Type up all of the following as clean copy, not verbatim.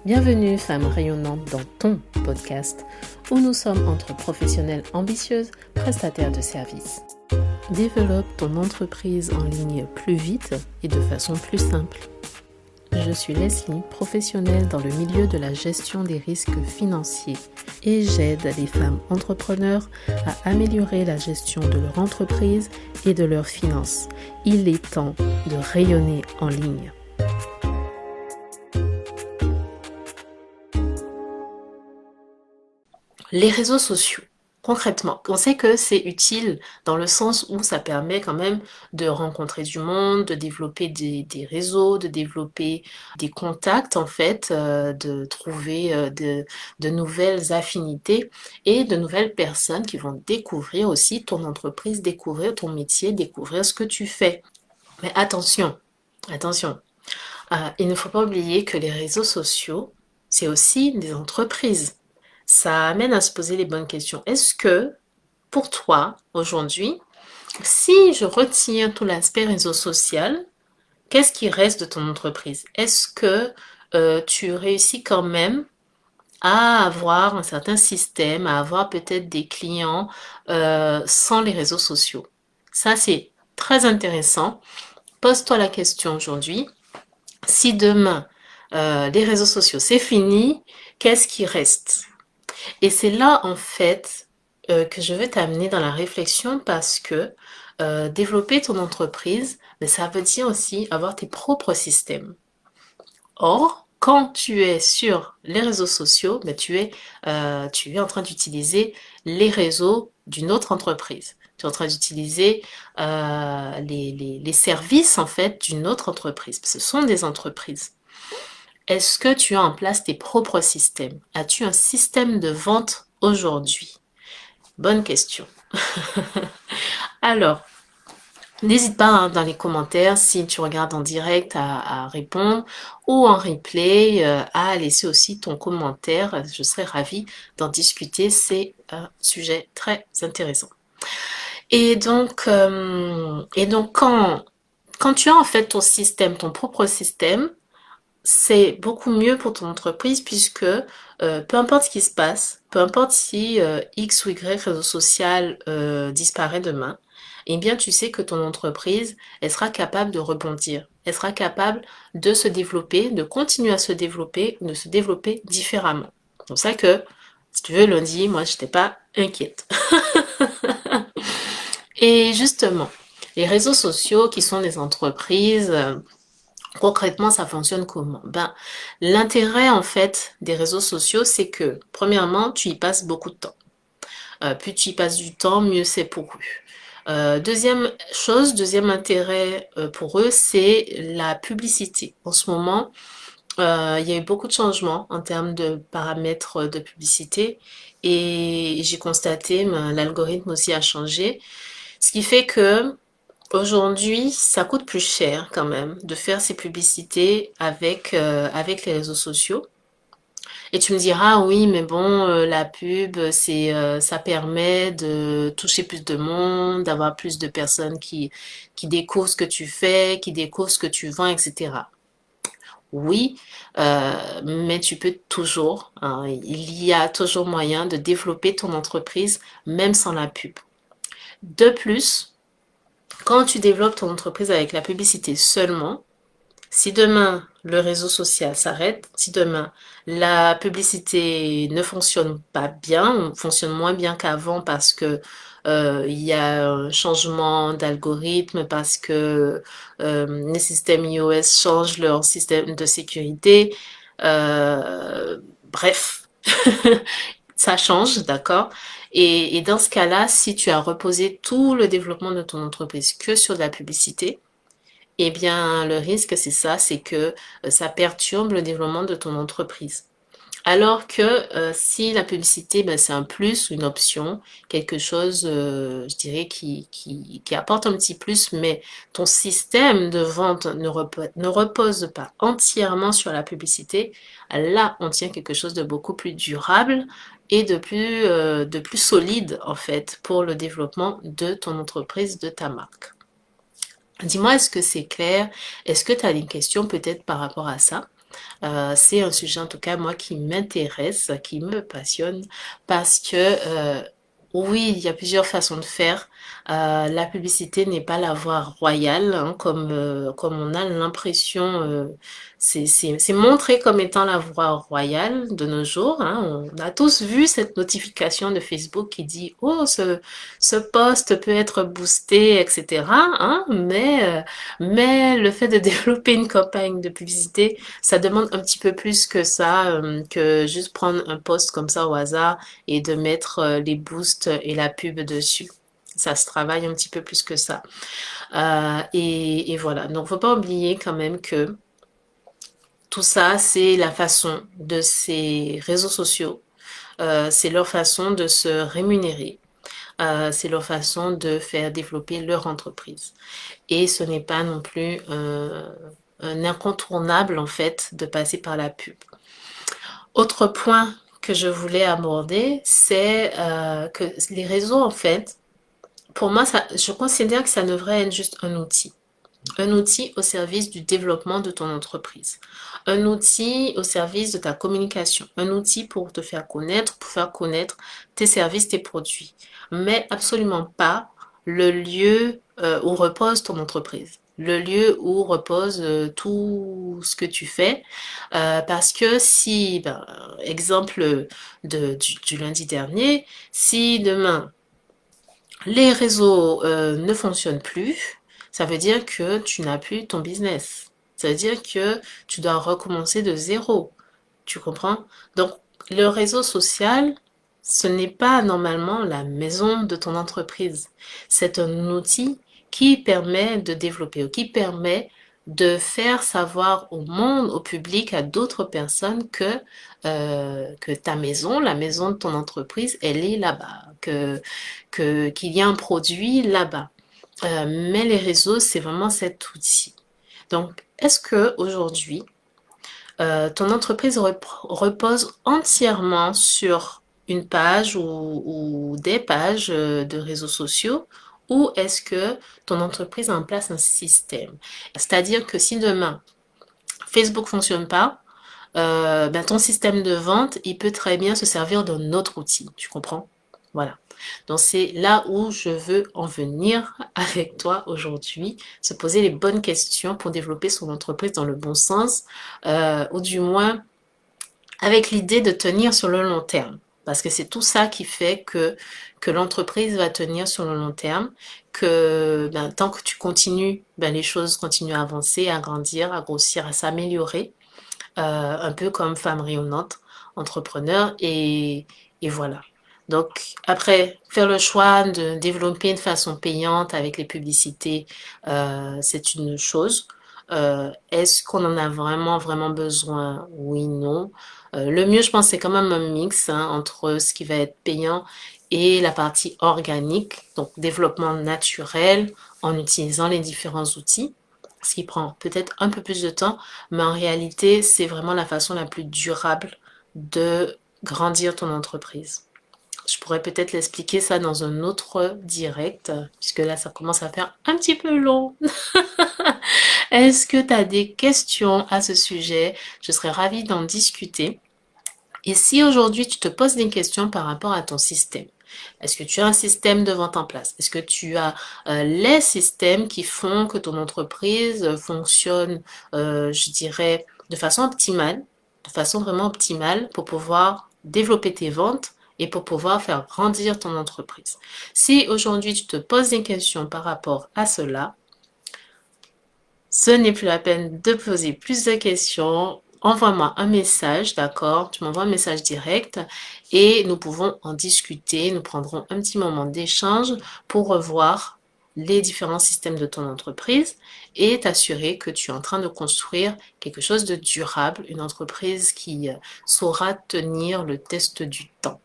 Bienvenue, femme rayonnante, dans ton podcast où nous sommes entre professionnelles ambitieuses, prestataires de services. Développe ton entreprise en ligne plus vite et de façon plus simple. Je suis Leslie, professionnelle dans le milieu de la gestion des risques financiers et j'aide les femmes entrepreneurs à améliorer la gestion de leur entreprise et de leurs finances. Il est temps de rayonner en ligne. Les réseaux sociaux, concrètement, on sait que c'est utile dans le sens où ça permet quand même de rencontrer du monde, de développer des réseaux, de développer des contacts en fait, de trouver de nouvelles affinités et de nouvelles personnes qui vont découvrir aussi ton entreprise, découvrir ton métier, découvrir ce que tu fais. Mais attention, il ne faut pas oublier que les réseaux sociaux, c'est aussi des entreprises. Ça amène à se poser les bonnes questions. Est-ce que, pour toi, aujourd'hui, si je retire tout l'aspect réseau social, qu'est-ce qui reste de ton entreprise? Est-ce que tu réussis quand même à avoir un certain système, à avoir peut-être des clients sans les réseaux sociaux? Ça, c'est très intéressant. Pose-toi la question aujourd'hui. Si demain, les réseaux sociaux, c'est fini, qu'est-ce qui reste? Et c'est là, en fait, que je veux t'amener dans la réflexion parce que développer ton entreprise, mais ça veut dire aussi avoir tes propres systèmes. Or, quand tu es sur les réseaux sociaux, mais tu es en train d'utiliser les réseaux d'une autre entreprise. Tu es en train d'utiliser les services, en fait, d'une autre entreprise. Ce sont des entreprises. Est-ce que tu as en place tes propres systèmes? As-tu un système de vente aujourd'hui? Bonne question. Alors, n'hésite pas dans les commentaires, si tu regardes en direct, à répondre ou en replay, à laisser aussi ton commentaire. Je serais ravie d'en discuter. C'est un sujet très intéressant. Et donc quand tu as en fait ton système, ton propre système, c'est beaucoup mieux pour ton entreprise puisque peu importe ce qui se passe, peu importe si X ou Y réseau social disparaît demain, eh bien tu sais que ton entreprise, elle sera capable de rebondir. Elle sera capable de se développer, de continuer à se développer, de se développer différemment. C'est pour ça que, si tu veux, lundi, moi, je n'étais pas inquiète. Et justement, les réseaux sociaux qui sont des entreprises, concrètement, ça fonctionne comment? L'intérêt en fait des réseaux sociaux, c'est que premièrement, tu y passes beaucoup de temps. Plus tu y passes du temps, mieux c'est pour eux. Deuxième intérêt pour eux, c'est la publicité. En ce moment, il y a eu beaucoup de changements en termes de paramètres de publicité et j'ai constaté, l'algorithme aussi a changé. Ce qui fait que aujourd'hui, ça coûte plus cher quand même de faire ces publicités avec les réseaux sociaux. Et tu me diras, oui, mais bon, la pub, ça permet de toucher plus de monde, d'avoir plus de personnes qui découvrent ce que tu fais, qui découvrent ce que tu vends, etc. Oui, mais tu peux toujours, hein, il y a toujours moyen de développer ton entreprise même sans la pub. De plus, quand tu développes ton entreprise avec la publicité seulement, si demain le réseau social s'arrête, si demain la publicité ne fonctionne pas bien, ou fonctionne moins bien qu'avant parce que il y a un changement d'algorithme, parce que les systèmes iOS changent leur système de sécurité, bref, ça change, d'accord? Et dans ce cas-là, si tu as reposé tout le développement de ton entreprise que sur de la publicité, eh bien, le risque, c'est ça, c'est que ça perturbe le développement de ton entreprise. Alors que si la publicité, c'est un plus ou une option, quelque chose, je dirais, qui apporte un petit plus, mais ton système de vente ne repose pas entièrement sur la publicité, là, on tient quelque chose de beaucoup plus durable et de plus solide, en fait, pour le développement de ton entreprise, de ta marque. Dis-moi, est-ce que c'est clair? Est-ce que tu as des questions peut-être par rapport à ça? C'est un sujet en tout cas moi qui m'intéresse, qui me passionne parce que oui, il y a plusieurs façons de faire. La publicité n'est pas la voie royale, hein, comme on a l'impression, c'est montré comme étant la voie royale de nos jours, hein. On a tous vu cette notification de Facebook qui dit, oh, ce post peut être boosté, etc., hein, mais le fait de développer une campagne de publicité, ça demande un petit peu plus que ça, que juste prendre un post comme ça au hasard et de mettre les boosts et la pub dessus. Ça se travaille un petit peu plus que ça. Et voilà. Donc, faut pas oublier quand même que tout ça, c'est la façon de ces réseaux sociaux. C'est leur façon de se rémunérer. C'est leur façon de faire développer leur entreprise. Et ce n'est pas non plus un incontournable, en fait, de passer par la pub. Autre point que je voulais aborder, c'est que les réseaux, en fait, pour moi, je considère que ça devrait être juste un outil. Un outil au service du développement de ton entreprise. Un outil au service de ta communication. Un outil pour te faire connaître, pour faire connaître tes services, tes produits. Mais absolument pas le lieu où repose ton entreprise. Le lieu où repose tout ce que tu fais. Parce que si, exemple du lundi dernier, si demain les réseaux ne fonctionnent plus, ça veut dire que tu n'as plus ton business. Ça veut dire que tu dois recommencer de zéro. Tu comprends? Donc, le réseau social, ce n'est pas normalement la maison de ton entreprise. C'est un outil qui permet de développer ou qui permet de faire savoir au monde, au public, à d'autres personnes que ta maison, la maison de ton entreprise, elle est là-bas, qu'il y a un produit là-bas. Mais les réseaux, c'est vraiment cet outil. Donc, est-ce que aujourd'hui, ton entreprise repose entièrement sur une page ou des pages de réseaux sociaux, ou est-ce que ton entreprise a en place un système? C'est-à-dire que si demain Facebook fonctionne pas, ton système de vente, il peut très bien se servir d'un autre outil. Tu comprends? Voilà. Donc c'est là où je veux en venir avec toi aujourd'hui, se poser les bonnes questions pour développer son entreprise dans le bon sens, ou du moins avec l'idée de tenir sur le long terme. Parce que c'est tout ça qui fait que l'entreprise va tenir sur le long terme, que tant que tu continues, les choses continuent à avancer, à grandir, à grossir, à s'améliorer, un peu comme femme rayonnante, entrepreneur, et voilà. Donc après, faire le choix de développer une façon payante avec les publicités, c'est une chose. Est-ce qu'on en a vraiment, vraiment besoin? Oui, non. Le mieux, je pense, c'est quand même un mix, hein, entre ce qui va être payant et la partie organique, donc développement naturel en utilisant les différents outils, ce qui prend peut-être un peu plus de temps, mais en réalité, c'est vraiment la façon la plus durable de grandir ton entreprise. Je pourrais peut-être l'expliquer ça dans un autre direct, puisque là, ça commence à faire un petit peu long. Est-ce que tu as des questions à ce sujet? Je serais ravie d'en discuter. Et si aujourd'hui, tu te poses des questions par rapport à ton système, est-ce que tu as un système de vente en place? Est-ce que tu as les systèmes qui font que ton entreprise fonctionne, je dirais, de façon optimale, de façon vraiment optimale pour pouvoir développer tes ventes et pour pouvoir faire grandir ton entreprise? Si aujourd'hui tu te poses des questions par rapport à cela, ce n'est plus la peine de poser plus de questions. Envoie-moi un message, d'accord? Tu m'envoies un message direct et nous pouvons en discuter. Nous prendrons un petit moment d'échange pour revoir les différents systèmes de ton entreprise et t'assurer que tu es en train de construire quelque chose de durable, une entreprise qui saura tenir le test du temps.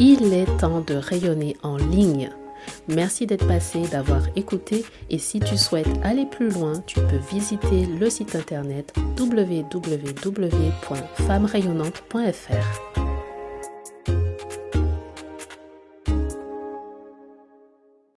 Il est temps de rayonner en ligne. Merci d'être passé, d'avoir écouté, et si tu souhaites aller plus loin, tu peux visiter le site internet www.femmerayonnante.fr.